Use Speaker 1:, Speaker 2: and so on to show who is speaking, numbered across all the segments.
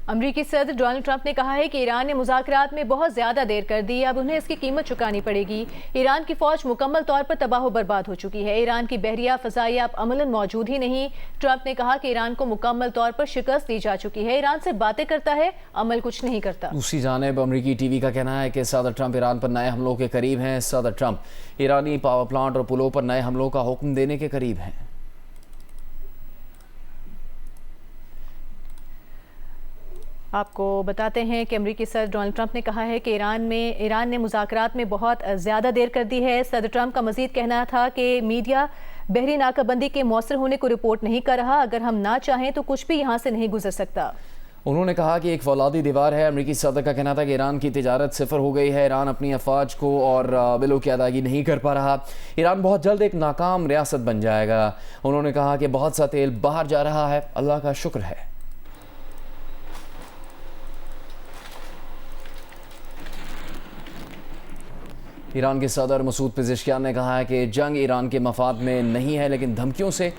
Speaker 1: अमरीकी सदर Donald Trump ने कहा है कि ईरान ने मुज़ाकरात में बहुत ज़्यादा देर कर दी, अब उन्हें इसकी कीमत चुकानी पड़ेगी। ईरान की फ़ौज मुकम्मल तौर पर तबाह बर्बाद हो चुकी है। ईरान की बहरिया फ़ज़ाइया अब अमलन मौजूद ही नहीं। ट्रंप ने कहा कि ईरान को मुकम्मल तौर पर शिकस्त दी जा चुकी है। ईरान से बातें करता है, अमल कुछ नहीं करता।
Speaker 2: दूसरी जानिब अमरीकी टीवी का कहना है कि सदर ट्रंप ईरान पर नए हमलों के करीब हैं। सदर ट्रंप ईरानी पावर प्लांट और पुलों पर नए हमलों का हुक्म देने के करीब हैं।
Speaker 1: आपको बताते हैं कि अमरीकी सदर डोनाल्ड ट्रंप ने कहा है कि ईरान ने मुज़ाकरात में बहुत ज़्यादा देर कर दी है। सदर ट्रंप का मज़ीद कहना था कि मीडिया बहरी नाकाबंदी के मौसर होने को रिपोर्ट नहीं कर रहा। अगर हम ना चाहें तो कुछ भी यहाँ से नहीं गुजर सकता।
Speaker 2: उन्होंने कहा कि एक फौलादी दीवार है। अमरीकी सदर का कहना था कि ईरान की तिजारत सिफर हो गई है। ईरान अपनी अफवाज को और बिलों की अदायगी नहीं कर पा रहा। ईरान बहुत जल्द एक नाकाम रियासत बन जाएगा। उन्होंने कहा कि बहुत सा तेल बाहर जा रहा है, अल्लाह का शुक्र है। ईरान के सदर मसूद पेज़ेश्कियान ने कहा है कि जंग ईरान के मफाद में नहीं है, लेकिन धमकियों से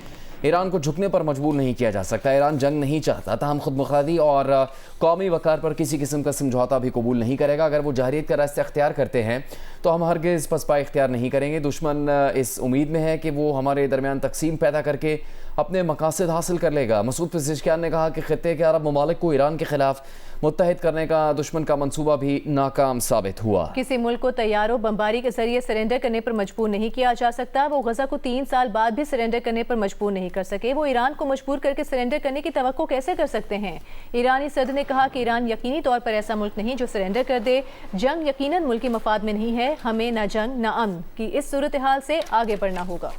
Speaker 2: ईरान को झुकने पर मजबूर नहीं किया जा सकता। ईरान जंग नहीं चाहता, तहम खुद मुख्तारी और कौमी वक़ार पर किसी किस्म का समझौता भी कबूल नहीं करेगा। अगर वो जहरीत का रास्ता इख्तियार करते हैं तो हम हरगिज़ पसपा इख्तियार नहीं करेंगे। दुश्मन इस उम्मीद में है कि वो हमारे दरमियान तकसीम पैदा करके अपने मकासद हासिल कर लेगा। मसूद पेज़ेश्कियान ने कहा कि खित्ते के अरब ममालिक को ईरान के खिलाफ मुत्तहिद करने का दुश्मन का मंसूबा भी नाकाम साबित हुआ।
Speaker 1: किसी मुल्क को तैयारों बमबारी के जरिए सरेंडर करने पर मजबूर नहीं किया जा सकता। वो गजा को 3 साल बाद भी सरेंडर करने पर मजबूर नहीं कर सके। वो ईरान को मजबूर करके सरेंडर करने की तवक्को कैसे कर सकते हैं? ईरानी सदर ने कहा कि ईरान यकीनी तौर पर ऐसा मुल्क नहीं जो सरेंडर कर दे। जंग यकीनन मुल्की मफाद में नहीं है। हमें न जंग न अमन की इस सूरत हाल से आगे बढ़ना होगा।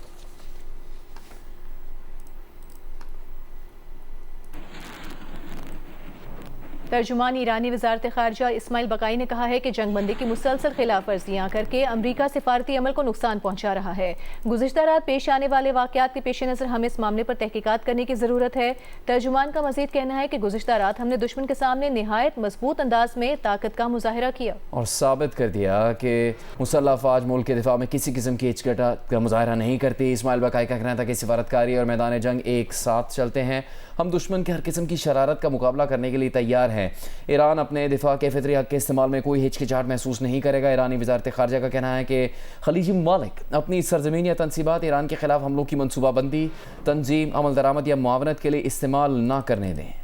Speaker 1: तर्जुमान ईरानी वजारत खारजा इस्माइल बकाई ने कहा है कि जंगबंदी की मुसलसल खिलाफ वर्जियाँ करके अमरीका सिफारती अमल को नुकसान पहुँचा रहा है। गुज़िश्ता रात पेश आने वाले वाक़यात के पेश नज़र हमें इस मामले पर तहकीकात करने की ज़रूरत है। तर्जुमान का मज़ीद कहना है कि गुज़िश्ता रात हमने दुश्मन के सामने निहायत मजबूत अंदाज में ताकत का मुजाहिरा किया
Speaker 2: और साबित कर दिया कि मुसल्लह अफवाज मुल्क के दिफा में किसी किस्म की हिचकिचाहट का मुजाहिरा नहीं करती। इस्माइल बकाई का कहना था कि सिफारतकारी और मैदान जंग एक साथ चलते हैं। हम दुश्मन के हर किस्म की शरारत का मुकाबला करने के लिए तैयार हैं। ईरान अपने दिफा के फितरी हक के इस्तेमाल में कोई हिचकिचाहट महसूस नहीं करेगा। ईरानी वजारत खारजा का कहना है कि खलीजी ममालिक अपनी सरजमीन या तनसीबात ईरान के खिलाफ हमलों की मनसूबाबंदी, तंजीम, अमल दरामद या मुआवनत के लिए इस्तेमाल ना करने दें।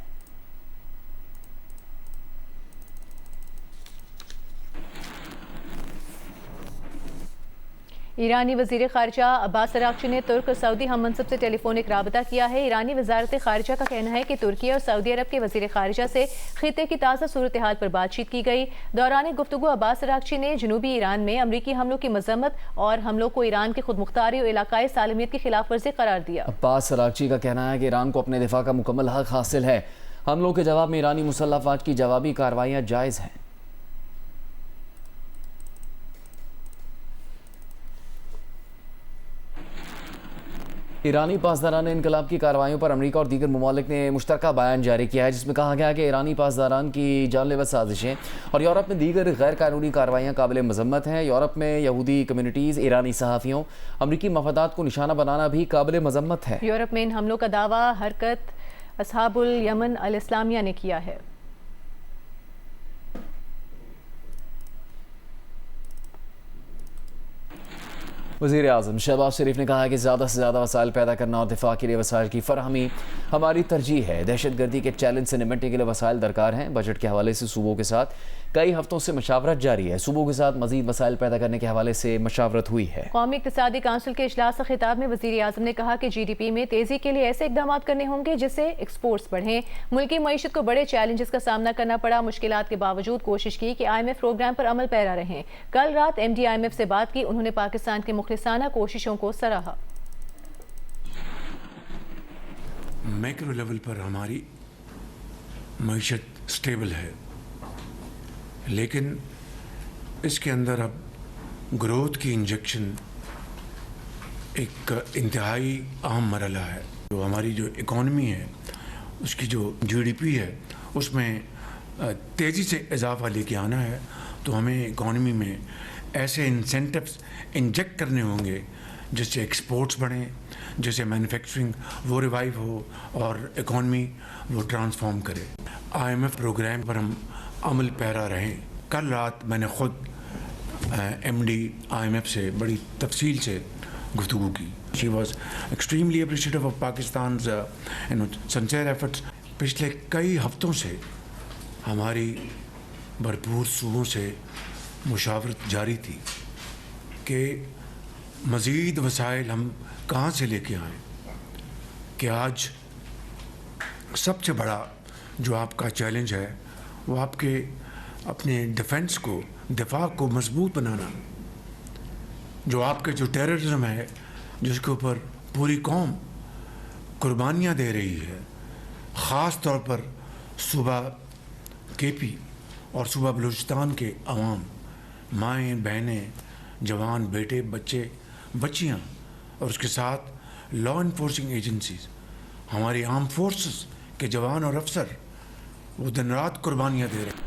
Speaker 1: ईरानी वज़ीर ख़ारिजा अब्बास अराग़ची ने तुर्क और सऊदी हम मनसब से टेलीफोनिक राबता किया है। ईरानी वज़ारत ख़ारिजा का कहना है कि तुर्की और सऊदी अरब के वज़ीर ख़ारिजा से ख़ित्ते की ताज़ा सूरत हाल पर बातचीत की गई। दौरान गुफ्तगू अब्बास अराग़ची ने जनूबी ईरान में अमरीकी हमलों की मज़म्मत और हमलों को ईरान की खुद मुख्तारी और इलाकाई सालमियत की खिलाफ वर्जी करार दिया।
Speaker 2: अब्बास अराग़ची का कहना है कि ईरान को अपने दिफा का मुकम्मल हक हासिल है। हमलों के जवाब में ईरानी मुसल्लह अफ़वाज की जवाबी कार्रवाइयाँ जायज़ हैं। ईरानी पासदारान इनकलाब की कार्रवाइयों पर अमरीका और दीगर ममालिक ने मुश्तरका बयान जारी किया है, जिसमें कहा गया कि ईरानी पासदारान की जानलेवा साजिशें और यूरोप में दीगर गैर कानूनी कार्रवाइयाँ काबिल मजम्मत हैं। यूरोप में यहूदी कम्यूनिटीज़, ईरानी सहाफ़ियों, अमरीकी मफादात को निशाना बनाना भी काबिल मजम्मत है।
Speaker 1: यूरोप में इन हमलों का दावा हरकत असहाबुल यमन अल इस्लामिया ने किया है।
Speaker 2: वज़ीर आज़म शहबाज शरीफ ने कहा है कि ज़्यादा से ज़्यादा वसाइल पैदा करना और दिफा के लिए वसाइल की फरहमी हमारी तरजीह है। दहशत गर्दी के चैलेंज से निपटने के लिए वसाइल दरकार हैं। बजट के हवाले से सूबों के साथ कई हफ्तों से मशावरत जारी है। सूबों के साथ मजीद वसाइल पैदा करने के हवाले से मशावरत हुई है।
Speaker 1: कौमी इक़्तिसादी काउंसिल के इजलास से खिताब में वज़ीर आज़म ने कहा कि GDP में तेज़ी के लिए ऐसे इक़दाम करने होंगे जिससे एक्सपोर्ट्स बढ़ें। मुल्की मईशत को बड़े चैलेंजेस का सामना करना पड़ा। मुश्किलात के बावजूद कोशिश की कि IMF प्रोग्राम पर अमल पैरा रहें। कल रात MD IMF से बात की। उन्होंने पाकिस्तान के मुखलिसाना कोशिशों को सराहा।
Speaker 3: मैक्रो लेवल पर हमारी मईशत स्टेबल है, लेकिन इसके अंदर अब ग्रोथ की इंजेक्शन एक इंतहाई अहम मरला है। जो हमारी जो इकॉनमी है उसकी जो GDP है उसमें तेज़ी से इजाफा लेके आना है, तो हमें इकॉनमी में ऐसे इंसेंटिव्स इंजेक्ट करने होंगे जिससे एक्सपोर्ट्स बढ़े, जिससे मैन्युफैक्चरिंग वो रिवाइव हो और इकॉनमी वो ट्रांसफॉर्म करे। IMF प्रोग्राम पर हम अमल पैरा रहें। कल रात मैंने ख़ुद MD IMF से बड़ी तफसील से गुफ्तगू की। She was extremely appreciative of Pakistan sincere efforts. पिछले कई हफ्तों से हमारी भरपूर सूबों से मुशावरत जारी थी कि मज़ीद वसाइल हम कहाँ से लेके आएँ कि आज सबसे बड़ा जो आपका चैलेंज है वो आपके अपने डिफेंस को, दिफा को मजबूत बनाना। जो आपके जो टेररिज्म है जिसके ऊपर पूरी कौम कुर्बानियाँ दे रही है, ख़ास तौर पर सूबा KP और सूबा बलूचिस्तान के अवाम, माएँ बहनें, जवान बेटे, बच्चे बच्चियाँ और उसके साथ लॉ इन्फोर्सिंग एजेंसीज, हमारी आर्म फोर्सेस के जवान और अफसर वो दिन रात कुर्बानियाँ दे रहे हैं।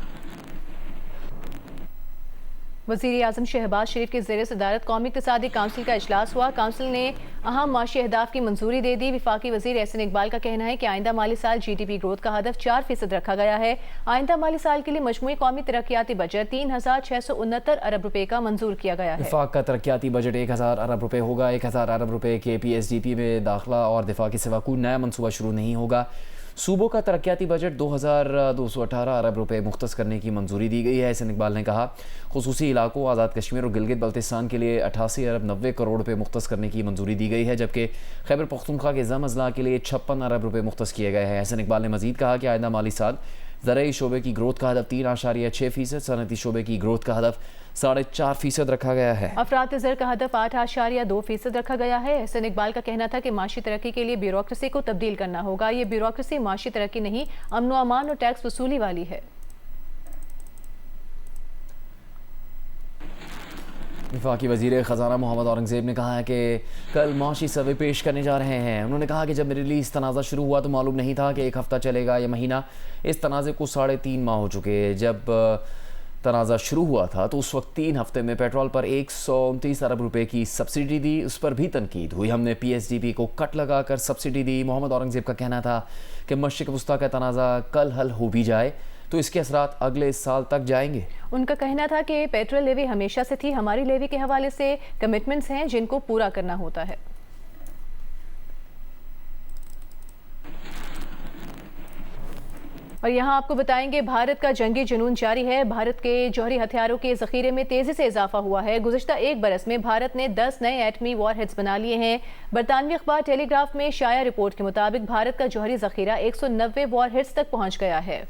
Speaker 1: वज़ीर आज़म शहबाज शरीफ के ज़ेर सदारत कौमी इक़्तिसादी काउंसिल का इजलास हुआ। काउंसिल ने अहम माशी अहदाफ की मंजूरी दे दी। वफाकी वज़ीर एहसन इकबाल का कहना है कि आइंदा माली साल GDP ग्रोथ का हदफ 4% रखा गया है। आइंदा माली साल के लिए मजमूई कौमी तरक्याती बजट 3669 अरब रुपए का मंजूर किया गया है।
Speaker 2: वफाक का तरक्याती बजट 1000 अरब रुपए होगा। 1000 अरब रुपए के PSDP में दाखिला और दिफा के सिवा कोई नया मनसूबा शुरू नहीं होगा। सूबों का तरक्याती बजट 2218 अरब रुपए मुख्तस करने की मंजूरी दी गई है। एहसन इकबाल ने कहा खुसूसी इलाकों आज़ाद कश्मीर और गिलगित बल्तिस्तान के लिए 88 अरब 90 करोड़ रुपए मुख्तस करने की मंजूरी दी गई है, जबकि खैबर पख्तूनख्वा के ज़म अज़ला के लिए 56 अरब रुपए मुख्तस किए गए हैं। एहसन इकबाल ने मज़ीद कहा कि आइंदा माली साल ज़राई शोबे की ग्रोथ का हदफ 3.6%, सनती शोबे की ग्रोथ का हदफ 4.5% रखा गया है।
Speaker 1: अफरात ज़र का हदफ 8.2% रखा गया है। एहसन इकबाल का कहना था कि माशी तरक्की के लिए ब्यूरोक्रेसी को तब्दील करना होगा। ये ब्यूरोक्रेसी माशी तरक्की नहीं, अमन व अमान और टैक्स वसूली वाली है।
Speaker 2: वफाकी वज़ीर ख़जाना मोहम्मद औरंगज़ेब ने कहा है कि कल माशी सर्वे पेश करने जा रहे हैं। उन्होंने कहा कि जब मेरे लिए इस तनाज़ा शुरू हुआ तो मालूम नहीं था कि 1 हफ़्ता चलेगा या महीना। इस तनाज़े को 3.5 माह हो चुके। जब तनाज़ा शुरू हुआ था तो उस वक्त 3 हफ्ते में पेट्रोल पर 129 अरब रुपए की सब्सिडी दी, उस पर भी तनकीद हुई। हमने PSDP को कट लगाकर सब्सिडी दी। मोहम्मद औरंगज़ेब का कहना था कि मशरिक़ वस्ता का तनाज़ा कल हल हो भी जाए तो इसके असरात अगले साल तक जाएंगे।
Speaker 1: उनका कहना था कि पेट्रोल लेवी हमेशा से थी, हमारी लेवी के हवाले से कमिटमेंट्स हैं जिनको पूरा करना होता है। और यहाँ आपको बताएंगे भारत का जंगी जुनून जारी है। भारत के जौहरी हथियारों के ज़ख़ीरे में तेज़ी से इजाफा हुआ है। गुज़िश्ता 1 बरस में भारत ने 10 नए एटमी वॉरहेड्स बना लिए हैं। बरतानवी अखबार टेलीग्राफ में शाया रिपोर्ट के मुताबिक भारत का जौहरी ज़ख़ीरा 190 वॉरहेड्स तक पहुँच गया है,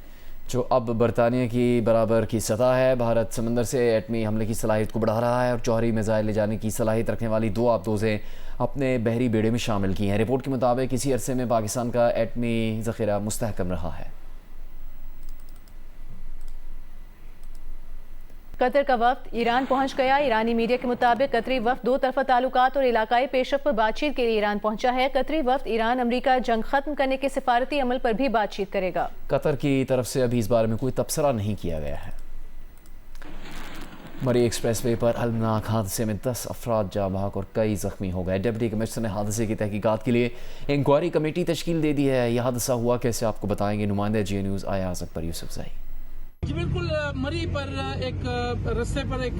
Speaker 2: जो अब बरतानिया की बराबर की सतह है। भारत समंदर से एटमी हमले की सलाहियत को बढ़ा रहा है और जौहरी मिसाइल ले जाने की सलाहियत रखने वाली 2 आबदोज़ें अपने बहरी बेड़े में शामिल की हैं। रिपोर्ट के मुताबिक इसी अरसे में पाकिस्तान का एटमी ज़ख़ीरा मुस्तहकम रहा है।
Speaker 1: कतर का वफ्द ईरान पहुंच गया। ईरानी मीडिया के मुताबिक कतरी वफ्द 2 तरफ़ा ताल्लुकात और इलाकाई पेशरफ़्त पर बातचीत के लिए ईरान पहुंचा है। कतरी वफ्द ईरान अमरीका जंग खत्म करने के सिफारती अमल पर भी बातचीत करेगा।
Speaker 2: कतर की तरफ से अभी इस बारे में कोई तबसरा नहीं किया गया है। मरी एक्सप्रेस वे पर अलमनाक हादसे में 10 अफराद जाँ बहक और कई जख्मी हो गए। डिप्टी कमिश्नर ने हादसे की तहकीकात के लिए इंक्वायरी कमेटी तश्कील दे दी है। यह हादसा हुआ कैसे आपको बताएंगे नुमाइंदा GA न्यूज़ आयाज़ अकबर यूसुफज़ई।
Speaker 4: जी बिल्कुल, मरी पर एक रास्ते पर एक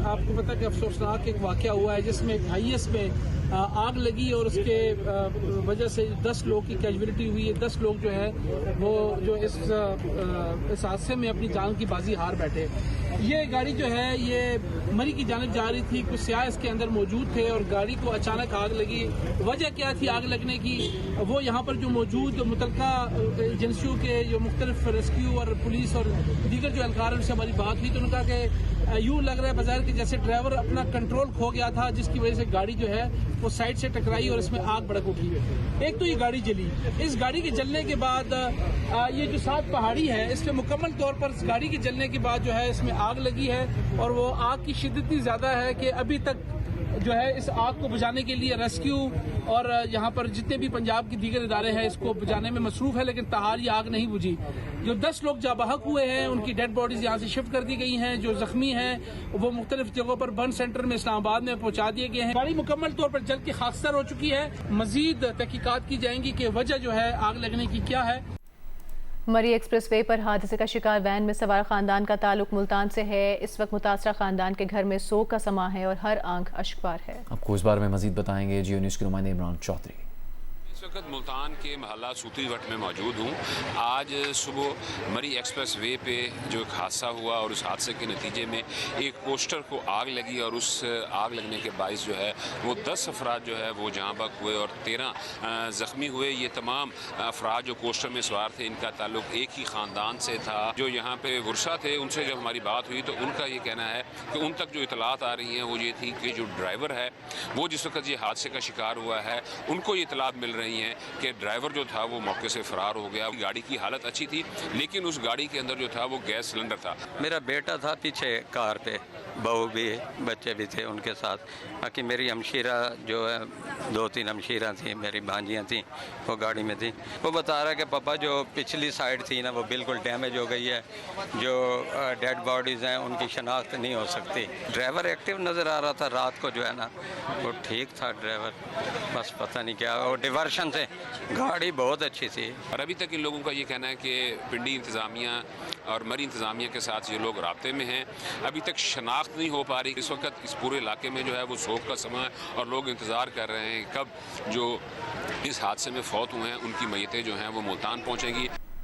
Speaker 4: आपको पता कि अफसोसनाक एक वाक़या हुआ है जिसमें एक हाईएस में आग लगी और उसके वजह से 10 लोग की कैजुअलिटी हुई है। 10 लोग जो है वो जो इस हादसे में अपनी जान की बाजी हार बैठे। ये गाड़ी जो है ये मरी की जानिब जा रही थी, कुछ सियाह इसके अंदर मौजूद थे और गाड़ी को अचानक आग लगी। वजह क्या थी आग लगने की, वो यहाँ पर जो मौजूद मुतलका एजेंसियों के जो मुख्तलिफ रेस्क्यू और पुलिस और दीगर जो एहलकार उनसे हमारी बात हुई तो उन्होंने कहा कि यूँ लग रहा है बाजार कि जैसे ड्राइवर अपना कंट्रोल खो गया था, जिसकी वजह से गाड़ी जो है वो साइड से टकराई और इसमें आग भड़क उठी। एक तो ये गाड़ी जली, इस गाड़ी के जलने के बाद ये जो 7 पहाड़ी है इसमें मुकम्मल तौर पर इस गाड़ी के जलने के बाद जो है इसमें आग लगी है और वो आग की शिद्दत इतनी ज़्यादा है कि अभी तक जो है इस आग को बुझाने के लिए रेस्क्यू और यहाँ पर जितने भी पंजाब के दीगर इदारे हैं इसको बुझाने में मसरूफ है, लेकिन ताहार ये आग नहीं बुझी। जो 10 लोग जाबहक हुए हैं उनकी डेड बॉडीज यहाँ से शिफ्ट कर दी गई हैं। जो जख्मी हैं वो मुख्तलिफ जगहों पर बर्न सेंटर में इस्लामाबाद में पहुंचा दिए गए हैं। गाड़ी मुकम्मल तौर पर जल के खाकसर हो चुकी है। मजीद तहकीकात की जाएंगी कि वजह जो है आग लगने की क्या है।
Speaker 1: मरी एक्सप्रेसवे पर हादसे का शिकार वैन में सवार खानदान का ताल्लुक मुल्तान से है। इस वक्त मुतासरा खानदान के घर में सोग का समा है और हर आंख अश्कबार है।
Speaker 2: आपको इस बारे में मजीद बताएंगे जियो न्यूज़ के नुमाइंदे इमरान चौधरी।
Speaker 5: इस वक्त मुल्तान के महल्ला सूती वट में मौजूद हूँ। आज सुबह मरी एक्सप्रेस वे पे जो एक हादसा हुआ और उस हादसे के नतीजे में एक पोस्टर को आग लगी और उस आग लगने के बाइस जो है वो 10 अफराद जो है वो जहाँ बक हुए और 13 ज़ख्मी हुए। ये तमाम अफराद जो पोस्टर में सवार थे इनका ताल्लुक एक ही ख़ानदान से था। जो यहाँ पे गुरसा थे उनसे जब हमारी बात हुई तो उनका ये कहना है कि उन तक जो इतलात आ रही हैं वो ये थी कि जो ड्राइवर है वो जिस वक्त ये हादसे का शिकार हुआ है उनको ये इतलात मिल रही हैं कि ड्राइवर जो था वो मौके से फरार हो गया। गाड़ी की हालत अच्छी थी लेकिन उस गाड़ी के अंदर जो था वो गैस सिलेंडर था।
Speaker 6: मेरा बेटा था पीछे कार पे, बहू भी, बच्चे भी थे उनके साथ। बाकी मेरी हमशीरा जो है 2-3 हमशीरा थी, मेरी भांजियाँ थी, वो गाड़ी में थी। वो बता रहा है कि पापा जो पिछली साइड थी ना वो बिल्कुल डैमेज हो गई है। जो डेड बॉडीज़ हैं उनकी शनाख्त नहीं हो सकती। ड्राइवर एक्टिव नज़र आ रहा था रात को, जो है ना वो ठीक था ड्राइवर, बस पता नहीं क्या और डिवर्शन से गाड़ी बहुत अच्छी थी।
Speaker 5: और अभी तक इन लोगों का ये कहना है कि पिंडी इंतज़ामिया और मरी इंतज़ामिया के साथ ये लोग राब्ते में हैं। अभी तक शनाख्त नहीं हो पा रही। इस वक्त इस पूरे इलाके में जो है वो सोग का समय है और लोग इंतज़ार कर रहे हैं कब जो इस हादसे में फौत हुए हैं उनकी मैयतें जो हैं वो मुल्तान पहुँचेंगी।